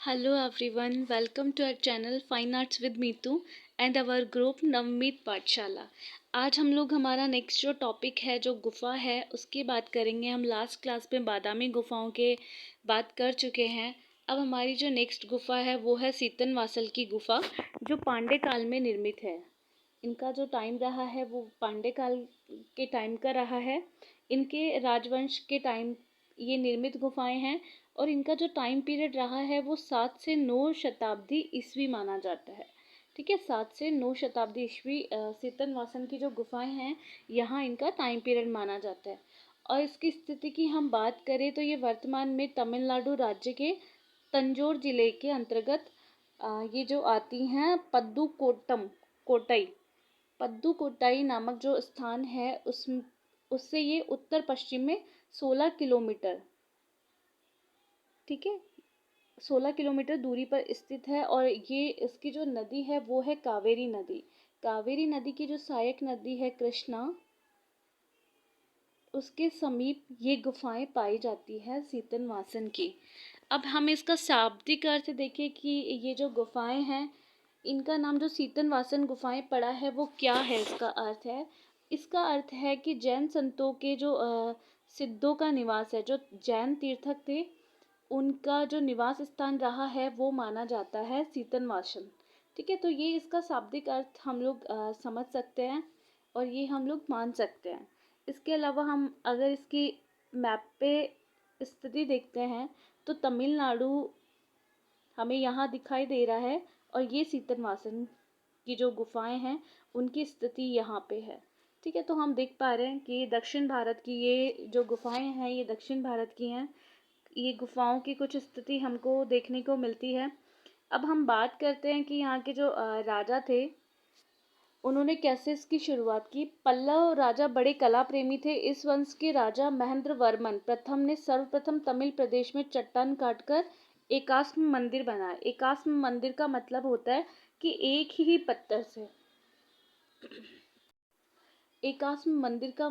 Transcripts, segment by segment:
Hello everyone, welcome to our channel Fine Arts with Meetu and our group नवमीत पाठशाला। आज हम लोग हमारा नेक्स्ट जो टॉपिक है जो गुफा है उसकी बात करेंगे। हम लास्ट क्लास में बादामी गुफाओं के बात कर चुके हैं। अब हमारी जो नेक्स्ट गुफा है वो है सीतनवासल की गुफा, जो पांडे काल में निर्मित है। इनका जो टाइम रहा है वो पांडे काल के टाइम का रहा है। इनके राजवंश के टाइम ये निर्मित गुफाएं हैं और इनका जो टाइम पीरियड रहा है वो 7 से 9 शताब्दी ईस्वी माना जाता है। ठीक है, 7 से 9 शताब्दी ईस्वी सीतनवासन की जो गुफाएं हैं यहाँ इनका टाइम पीरियड माना जाता है। और इसकी स्थिति की हम बात करें तो ये वर्तमान में तमिलनाडु राज्य के तंजौर जिले के अंतर्गत ये जो आती हैं पद्दुकोट्टई नामक जो स्थान है उससे ये उत्तर पश्चिम में 16 किलोमीटर, ठीक है, 16 किलोमीटर दूरी पर स्थित है। और ये इसकी जो नदी है वो है कावेरी नदी। कावेरी नदी की जो सहायक नदी है कृष्णा, उसके समीप ये गुफाएं पाई जाती है सीतनवासन की। अब हम इसका शाब्दिक अर्थ देखें कि ये जो गुफाएं हैं इनका नाम जो सीतनवासन गुफाएं पड़ा है वो क्या है। इसका अर्थ है कि जैन संतों के जो सिद्धों का निवास है, जो जैन तीर्थक थे उनका जो निवास स्थान रहा है वो माना जाता है सीतनवासन। ठीक है, तो ये इसका शाब्दिक अर्थ हम लोग समझ सकते हैं और ये हम लोग मान सकते हैं। इसके अलावा हम अगर इसकी मैप पे स्थिति देखते हैं तो तमिलनाडु हमें यहाँ दिखाई दे रहा है और ये सीतनवासन की जो गुफाएं हैं उनकी स्थिति यहाँ पे है। ठीक है, तो हम देख पा रहे हैं कि दक्षिण भारत की ये जो गुफाएं हैं ये दक्षिण भारत की हैं। ये गुफाओं की कुछ स्थिति हमको देखने को मिलती है। अब हम बात करते हैं कि यहाँ के जो राजा थे उन्होंने कैसे इसकी शुरुआत की। पल्लव राजा बड़े कला प्रेमी थे। इस वंश के राजा महेंद्र वर्मन प्रथम ने सर्वप्रथम तमिल प्रदेश में चट्टान काटकर एकाश्म मंदिर बनाया। एकाश्म मंदिर का मतलब होता है कि एक ही पत्थर से, एकाश्म मंदिर का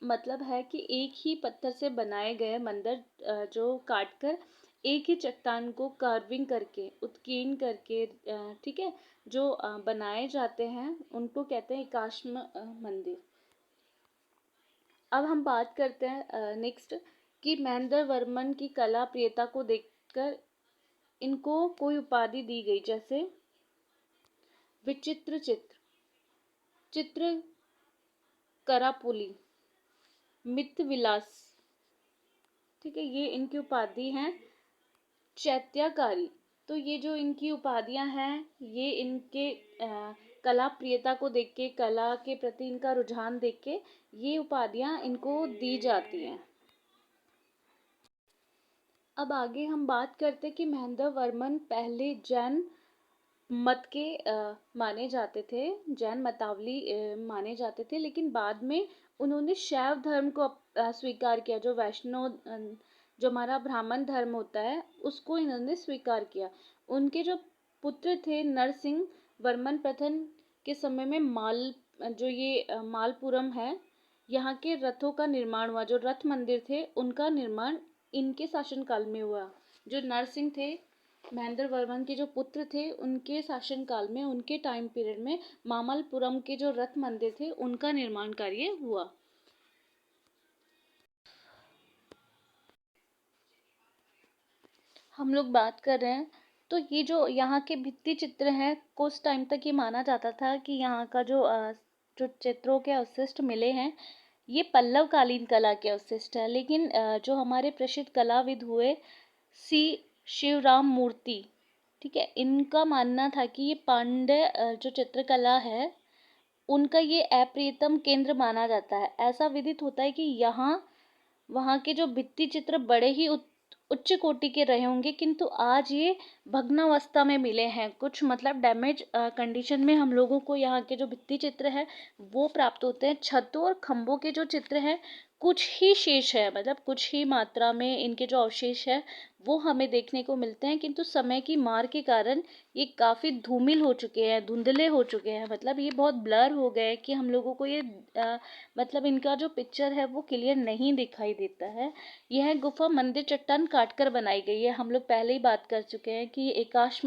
मतलब है कि एक ही पत्थर से बनाए गए मंदिर जो काटकर एक ही चट्टान को कार्विंग करके उत्कीर्ण करके, ठीक है, जो बनाए जाते हैं उनको कहते हैं एकाश्म मंदिर। अब हम बात करते हैं नेक्स्ट कि महेंद्र वर्मन की कला प्रियता को देखकर इनको कोई उपाधि दी गई, जैसे विचित्र चित्र करापुली, मित्र विलास। ठीक है, ये इनकी उपाधि हैं। चैत्याकारी, तो ये जो इनकी उपाधियां हैं ये इनके कला प्रियता को देख के, कला के प्रति इनका रुझान देख के ये उपाधियां इनको दी जाती हैं। अब आगे हम बात करते हैं कि महेंद्र वर्मन पहले जैन मत के माने जाते थे, जैन मतावली माने जाते थे, लेकिन बाद में उन्होंने शैव धर्म को स्वीकार किया। जो वैष्णव जो हमारा ब्राह्मण धर्म होता है उसको इन्होंने स्वीकार किया। उनके जो पुत्र थे नरसिंह वर्मन प्रथम के समय में मालपुरम है, यहाँ के रथों का निर्माण हुआ। जो रथ मंदिर थे उनका निर्माण इनके शासनकाल में हुआ। जो नरसिंह थे, महेंद्र वर्मन के जो पुत्र थे, उनके शासनकाल में, उनके टाइम पीरियड में मामल्लपुरम के जो रथ मंदिर थे उनका निर्माण कार्य हुआ। हम लोग बात कर रहे हैं तो ये जो यहाँ के भित्ति चित्र हैं कुछ टाइम तक ये माना जाता था कि यहाँ का जो चित्रों के अवशिष्ट मिले हैं ये पल्लव कालीन कला के अवशिष्ट है। लेकिन जो हमारे प्रसिद्ध कलाविद हुए सी शिवराम मूर्ति, ठीक है, इनका मानना था कि ये पांड्य जो चित्रकला है उनका ये अप्रियतम केंद्र माना जाता है। ऐसा विदित होता है कि यहाँ वहाँ के जो भित्ति चित्र बड़े ही उच्च कोटि के रहे होंगे, किंतु आज ये भग्नावस्था में मिले हैं। कुछ मतलब डैमेज कंडीशन में हम लोगों को यहाँ के जो भित्ति चित्र है वो प्राप्त होते हैं। छतों और खंभों के जो चित्र हैं कुछ ही शेष है, मतलब कुछ ही मात्रा में इनके जो अवशेष है वो हमें देखने को मिलते हैं, किंतु समय की मार के कारण ये काफ़ी धूमिल हो चुके हैं, धुंधले हो चुके हैं, मतलब ये बहुत ब्लर हो गए कि हम लोगों को ये मतलब इनका जो पिक्चर है वो क्लियर नहीं दिखाई देता है। यह गुफा मंदिर चट्टान काट कर बनाई गई है। हम लोग पहले ही बात कर चुके हैं कि ये एकाश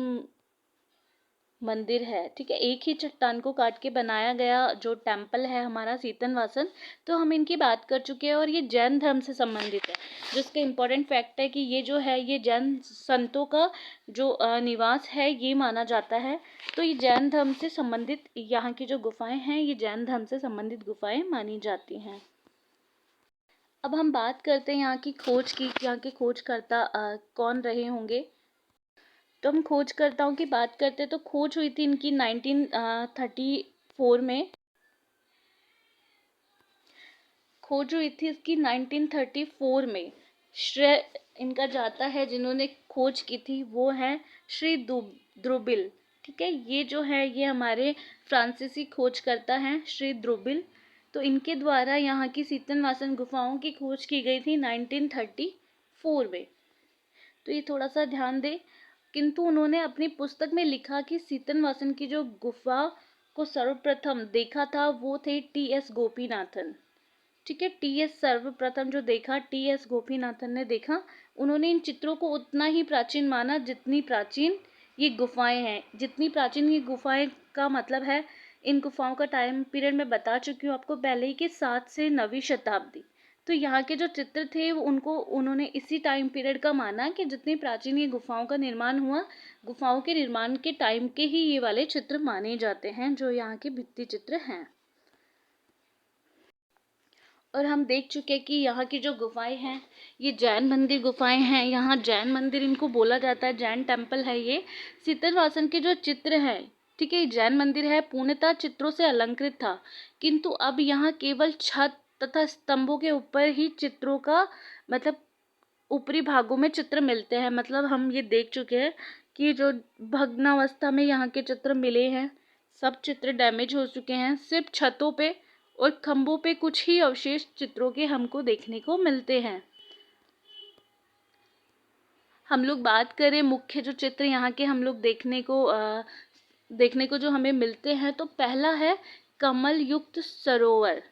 मंदिर है, ठीक है, एक ही चट्टान को काट के बनाया गया जो टेम्पल है हमारा सीतनवासन। तो हम इनकी बात कर चुके हैं और ये जैन धर्म से संबंधित है। जो इसका इम्पोर्टेंट फैक्ट है कि ये जो है ये जैन संतों का जो निवास है ये माना जाता है। तो ये जैन धर्म से संबंधित यहाँ की जो गुफाएं हैं ये जैन धर्म से संबंधित गुफाएं मानी जाती हैं। अब हम बात करते हैं यहाँ की खोज की, यहाँ के खोजकर्ता कौन रहे होंगे। तो हम खोजकर्ताओं की बात करते हैं तो खोज हुई थी इनकी 1934 में। खोज हुई थी इसकी 1934 में। श्रेय इनका जाता है जिन्होंने खोज की थी वो है श्री द्रुबिल, ठीक है। ये जो है ये हमारे फ्रांसीसी खोजकर्ता हैं श्री द्रुबिल। तो इनके द्वारा यहाँ की सीतनवासन गुफाओं की खोज की गई थी 1934 में। तो ये थोड़ा सा ध्यान दें। किंतु उन्होंने अपनी पुस्तक में लिखा कि सीतनवासन की जो गुफा को सर्वप्रथम देखा था वो थे टी.एस. गोपीनाथन, ठीक है। टी.एस. सर्वप्रथम जो देखा टी.एस. गोपीनाथन ने देखा। उन्होंने इन चित्रों को उतना ही प्राचीन माना जितनी प्राचीन ये गुफाएं हैं। जितनी प्राचीन ये गुफाएं का मतलब है, इन गुफाओं का टाइम पीरियड मैं बता चुकी हूँ आपको पहले ही कि 7 से 9वीं शताब्दी। तो यहाँ के जो चित्र थे वो उन्होंने इसी टाइम पीरियड का माना कि जितनी प्राचीन ये गुफाओं का निर्माण हुआ, गुफाओं के निर्माण के टाइम के ही ये वाले चित्र माने जाते हैं जो यहाँ के भित्ति चित्र हैं। और हम देख चुके हैं कि यहाँ की जो गुफाएं हैं ये जैन मंदिर गुफाएं हैं। यहाँ जैन मंदिर इनको बोला जाता है, जैन टेम्पल है ये। सीतनवासन के जो चित्र हैं, ठीक है, जैन मंदिर है, पूर्णतः चित्रों से अलंकृत था, किंतु अब यहाँ केवल छत तथा स्तंभों के ऊपर ही चित्रों का मतलब ऊपरी भागों में चित्र मिलते हैं। मतलब हम ये देख चुके हैं कि जो भग्नावस्था में यहाँ के चित्र मिले हैं सब चित्र डैमेज हो चुके हैं। सिर्फ छतों पे और खंभों पे कुछ ही अवशेष चित्रों के हमको देखने को मिलते हैं। हम लोग बात करें मुख्य जो चित्र यहाँ के हम लोग देखने को जो हमें मिलते हैं, तो पहला है कमल युक्त सरोवर।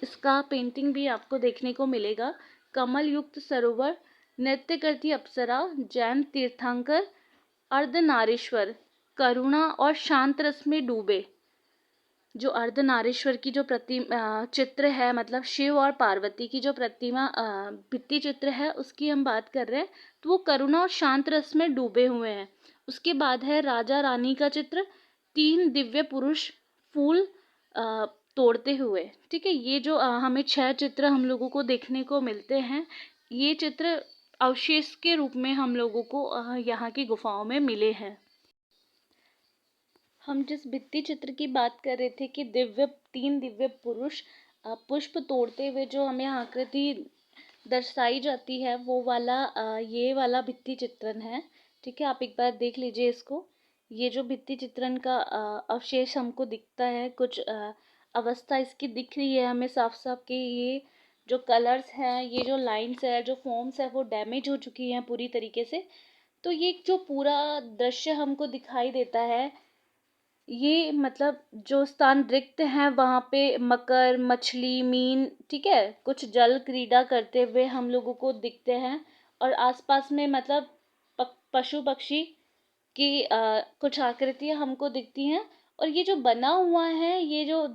इसका पेंटिंग भी आपको देखने को मिलेगा। कमल युक्त सरोवर, नृत्य करती अप्सरा, जैन तीर्थंकर, अर्धनारीश्वर, करुणा और शांत रस में डूबे। जो अर्धनारीश्वर की जो चित्र है, मतलब शिव और पार्वती की जो प्रतिमा भित्ति चित्र है उसकी हम बात कर रहे हैं, तो वो करुणा और शांत रस में डूबे हुए हैं। उसके बाद है राजा रानी का चित्र, 3 दिव्य पुरुष फूल तोड़ते हुए, ठीक है। ये जो हमें 6 चित्र हम लोगों को देखने को मिलते हैं, ये चित्र अवशेष के रूप में हम लोगों को यहाँ की गुफाओं में मिले हैं। हम जिस भित्ति चित्र की बात कर रहे थे कि 3 दिव्य पुरुष पुष्प तोड़ते हुए जो हमें आकृति दर्शाई जाती है वो वाला ये वाला भित्ति चित्रण है, ठीक है। आप एक बार देख लीजिए इसको। ये जो भित्ति चित्रण का अवशेष हमको दिखता है, कुछ अवस्था इसकी दिख रही है हमें साफ साफ कि ये जो कलर्स हैं, ये जो लाइंस है, जो फॉर्म्स है वो डैमेज हो चुकी हैं पूरी तरीके से। तो ये जो पूरा दृश्य हमको दिखाई देता है, ये मतलब जो स्थान रिक्त हैं वहाँ पे मकर, मछली, मीन, ठीक है, कुछ जल क्रीड़ा करते हुए हम लोगों को दिखते हैं। और आसपास में मतलब पशु पक्षी की कुछ आकृतियाँ हमको दिखती हैं। और ये जो बना हुआ है, ये जो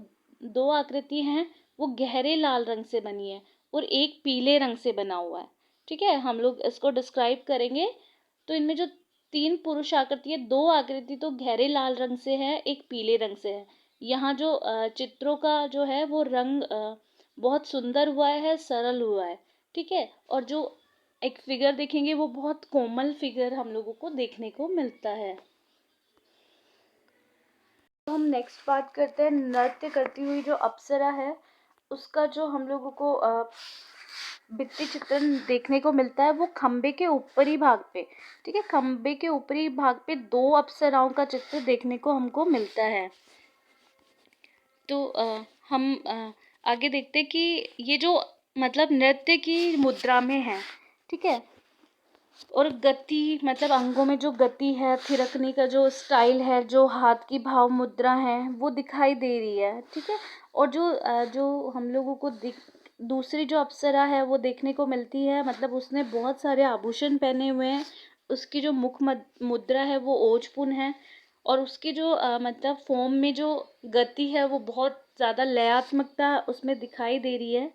2 आकृति हैं वो गहरे लाल रंग से बनी है और एक पीले रंग से बना हुआ है, ठीक है। हम लोग इसको डिस्क्राइब करेंगे। तो इनमें जो 3 पुरुष आकृति है, 2 आकृति तो गहरे लाल रंग से है, एक पीले रंग से है। यहाँ जो चित्रों का जो है वो रंग बहुत सुंदर हुआ है, सरल हुआ है, ठीक है। और जो एक फिगर देखेंगे वो बहुत कोमल फिगर हम लोगों को देखने को मिलता है। तो हम नेक्स्ट बात करते हैं नृत्य करती हुई जो अप्सरा है उसका जो हम लोगों को भित्ति चित्रण देखने को मिलता है वो खंबे के ऊपरी भाग पे, ठीक है। खंबे के ऊपरी भाग पे 2 अप्सराओं का चित्र देखने को हमको मिलता है। तो हम आगे देखते हैं कि ये जो मतलब नृत्य की मुद्रा में है, ठीक है। और गति मतलब अंगों में जो गति है, थिरकने का जो स्टाइल है, जो हाथ की भाव मुद्रा है वो दिखाई दे रही है, ठीक है। और जो हम लोगों को दूसरी जो अप्सरा है वो देखने को मिलती है, मतलब उसने बहुत सारे आभूषण पहने हुए हैं, उसकी जो मुद्रा है वो ओजपूर्ण है, और उसकी जो मतलब फॉर्म में जो गति है वो बहुत ज़्यादा लयात्मकता उसमें दिखाई दे रही है।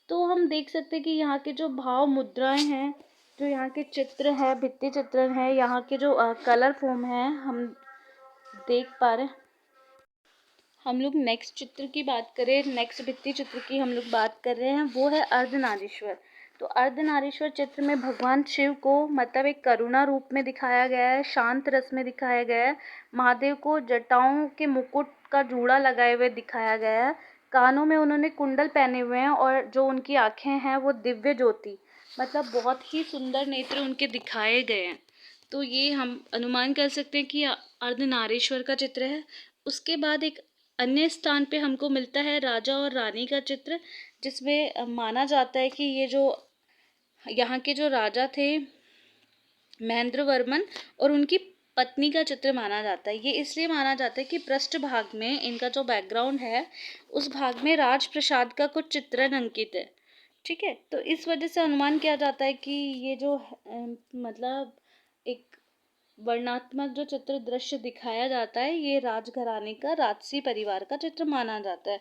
तो हम देख सकते हैं कि यहाँ के जो भाव मुद्राएं हैं, जो यहाँ के चित्र है, भित्ति चित्रण है, यहाँ के जो कलर फॉर्म है हम देख पा रहे हैं। हम लोग नेक्स्ट चित्र की बात करें, नेक्स्ट भित्ति चित्र की हम लोग बात कर रहे हैं, वो है अर्धनारीश्वर। तो अर्धनारीश्वर चित्र में भगवान शिव को मतलब एक करुणा रूप में दिखाया गया है, शांत रस में दिखाया गया है। महादेव को जटाओं के मुकुट का जूड़ा लगाए हुए दिखाया गया है, कानों में उन्होंने कुंडल पहने हुए हैं, और जो उनकी आंखें हैं वो दिव्य ज्योति, मतलब बहुत ही सुंदर नेत्र उनके दिखाए गए हैं। तो ये हम अनुमान कर सकते हैं कि अर्धनारीश्वर का चित्र है। उसके बाद एक अन्य स्थान पे हमको मिलता है राजा और रानी का चित्र, जिसमें माना जाता है कि ये जो यहाँ के जो राजा थे महेंद्र वर्मन और उनकी पत्नी का चित्र माना जाता है। ये इसलिए माना जाता है कि पृष्ठ भाग में इनका जो बैकग्राउंड है उस भाग में राजप्रसाद का कुछ चित्रण अंकित है, ठीक है। तो इस वजह से अनुमान किया जाता है कि ये जो मतलब एक वर्णात्मक जो चित्र दृश्य दिखाया जाता है ये राजघराने का, राजसी परिवार का चित्र माना जाता है।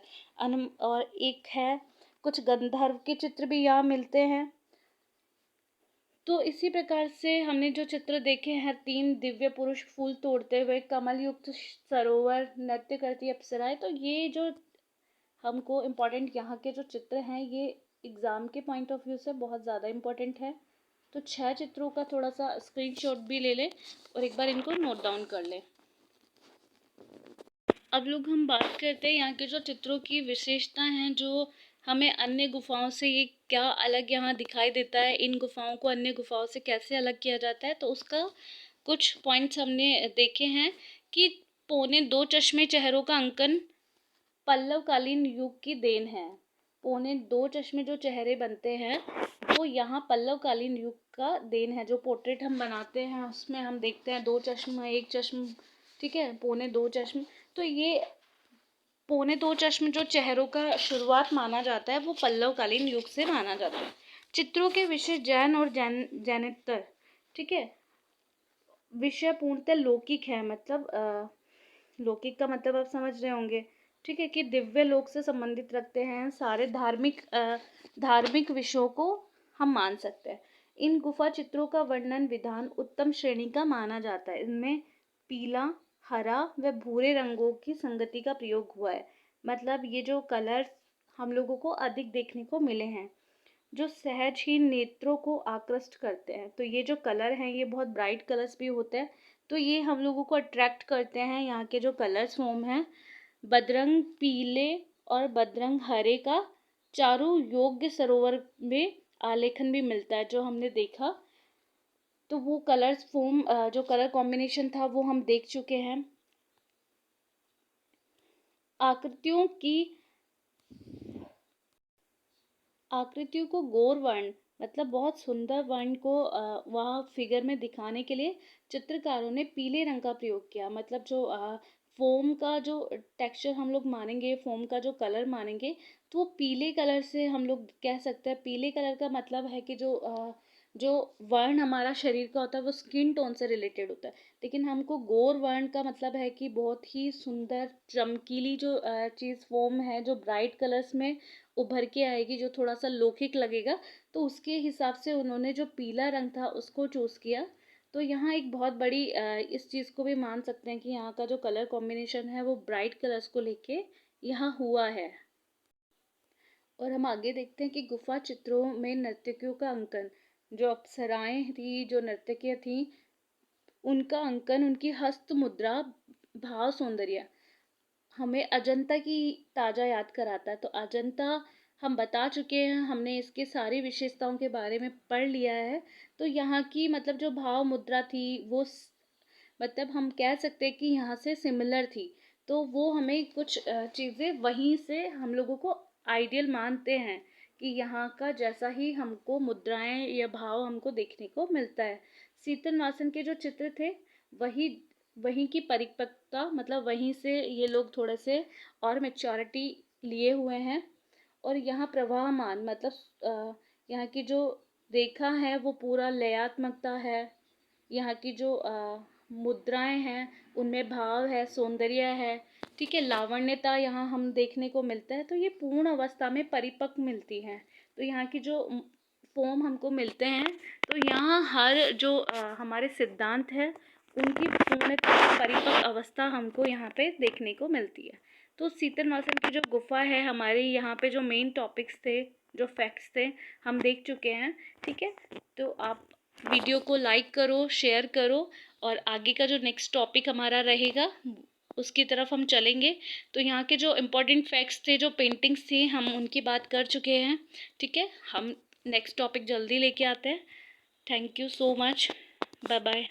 और एक है कुछ गंधर्व के चित्र भी यहाँ मिलते हैं। तो इसी प्रकार से हमने जो चित्र देखे हैं, 3 दिव्य पुरुष फूल तोड़ते हुए, कमल युक्त सरोवर, नृत्य करती अप्सराएं, तो ये जो हमको इम्पोर्टेंट यहाँ के जो चित्र हैं ये एग्ज़ाम के पॉइंट ऑफ व्यू से बहुत ज़्यादा इम्पोर्टेंट है। तो 6 चित्रों का थोड़ा सा स्क्रीनशॉट भी ले लें और एक बार इनको नोट डाउन कर लें। अब लोग हम बात करते हैं यहाँ के जो चित्रों की विशेषता हैं, जो हमें अन्य गुफाओं से ये क्या अलग यहाँ दिखाई देता है, इन गुफाओं को अन्य गुफाओं से कैसे अलग किया जाता है। तो उसका कुछ पॉइंट्स हमने देखे हैं कि 2.25 चश्मे चेहरों का अंकन पल्लवकालीन युग की देन है। 2.25 चश्मे जो चेहरे बनते हैं वो यहाँ पल्लवकालीन युग का देन है। जो पोर्ट्रेट हम बनाते हैं उसमें हम देखते हैं 2 चश्मा, 1 चश्म, ठीक है, 2.25 चश्म। तो ये 2.25 चश्म जो चेहरों का शुरुआत माना जाता है वो पल्लवकालीन युग से माना जाता है। चित्रों के विषय जैन और जैनेतर, ठीक है। विषय पूर्णतः लौकिक है, मतलब लौकिक का मतलब आप समझ रहे होंगे, ठीक है, कि दिव्य लोक से संबंधित रखते हैं। सारे धार्मिक विषयों को हम मान सकते हैं। इन गुफा चित्रों का वर्णन विधान उत्तम श्रेणी का माना जाता है। इनमें पीला, हरा व भूरे रंगों की संगति का प्रयोग हुआ है, मतलब ये जो कलर हम लोगों को अधिक देखने को मिले हैं, जो सहज ही नेत्रों को आकृष्ट करते हैं। तो ये जो कलर हैं ये बहुत ब्राइट कलर्स भी होते हैं, तो ये हम लोगों को अट्रैक्ट करते हैं। यहाँ के जो कलर्स फॉर्म हैं, बदरंग पीले और बदरंग हरे का चारों योग्य सरोवर में आलेखन भी मिलता है, जो हमने देखा। तो वो कलर्स फॉर्म, जो कलर कॉम्बिनेशन था वो हम देख चुके हैं। आकृतियों को गौर वर्ण, मतलब बहुत सुंदर वर्ण को वहाँ फिगर में दिखाने के लिए चित्रकारों ने पीले रंग का प्रयोग किया। मतलब जो फोम का जो टेक्सचर हम लोग मानेंगे, फोम का जो कलर मानेंगे, तो वो पीले कलर से हम लोग कह सकते हैं। पीले कलर का मतलब है कि जो वर्ण हमारा शरीर का होता है वो स्किन टोन से रिलेटेड होता है। लेकिन हमको गौर वर्ण का मतलब है कि बहुत ही सुंदर चमकीली जो चीज़ फोम है, जो ब्राइट कलर्स में उभर के आएगी, जो थोड़ा सा लौकिक लगेगा, तो उसके हिसाब से उन्होंने जो पीला रंग था उसको चूज़ किया। तो यहाँ एक बहुत बड़ी इस चीज़ को भी मान सकते हैं कि यहाँ का जो कलर कॉम्बिनेशन है वो ब्राइट कलर्स को लेके यहाँ हुआ है। और हम आगे देखते हैं कि गुफा चित्रों में नर्तकियों का अंकन, जो अप्सराएं थी, जो नर्तकियाँ थी, उनका अंकन, उनकी हस्त मुद्रा, भाव, सौंदर्य हमें अजंता की ताज़ा याद कराता है। तो अजंता हम बता चुके हैं, हमने इसके सारी विशेषताओं के बारे में पढ़ लिया है। तो यहाँ की मतलब जो भाव मुद्रा थी वो मतलब हम कह सकते हैं कि यहाँ से सिमिलर थी। तो वो हमें कुछ चीज़ें वहीं से हम लोगों को आइडियल मानते हैं कि यहाँ का जैसा ही हमको मुद्राएं या भाव हमको देखने को मिलता है। सीतनवासन के जो चित्र थे वही वहीं की परिपक्वता, मतलब वहीं से ये लोग थोड़े से और मैच्योरिटी लिए हुए हैं। और यहाँ प्रवाहमान मतलब यहाँ की जो रेखा है वो पूरा लयात्मकता है। यहाँ की जो मुद्राएं हैं उनमें भाव है, सौंदर्य है, ठीक है, लावण्यता यहाँ हम देखने को मिलता है। तो ये पूर्ण अवस्था में परिपक्व मिलती है। तो यहाँ की जो फॉर्म हमको मिलते हैं, तो यहाँ हर जो हमारे सिद्धांत है उनकी पूर्णतः परिपक्व अवस्था हमको यहाँ पे देखने को मिलती है। तो सीतनवासन की जो गुफा है, हमारे यहाँ पे जो मेन टॉपिक्स थे, जो फैक्ट्स थे, हम देख चुके हैं, ठीक है। तो आप वीडियो को लाइक करो, शेयर करो, और आगे का जो नेक्स्ट टॉपिक हमारा रहेगा उसकी तरफ हम चलेंगे। तो यहाँ के जो इम्पोर्टेंट फैक्ट्स थे, जो पेंटिंग्स थी, हम उनकी बात कर चुके हैं, ठीक है। हम नेक्स्ट टॉपिक जल्दी लेके आते हैं। Thank you so much, bye bye.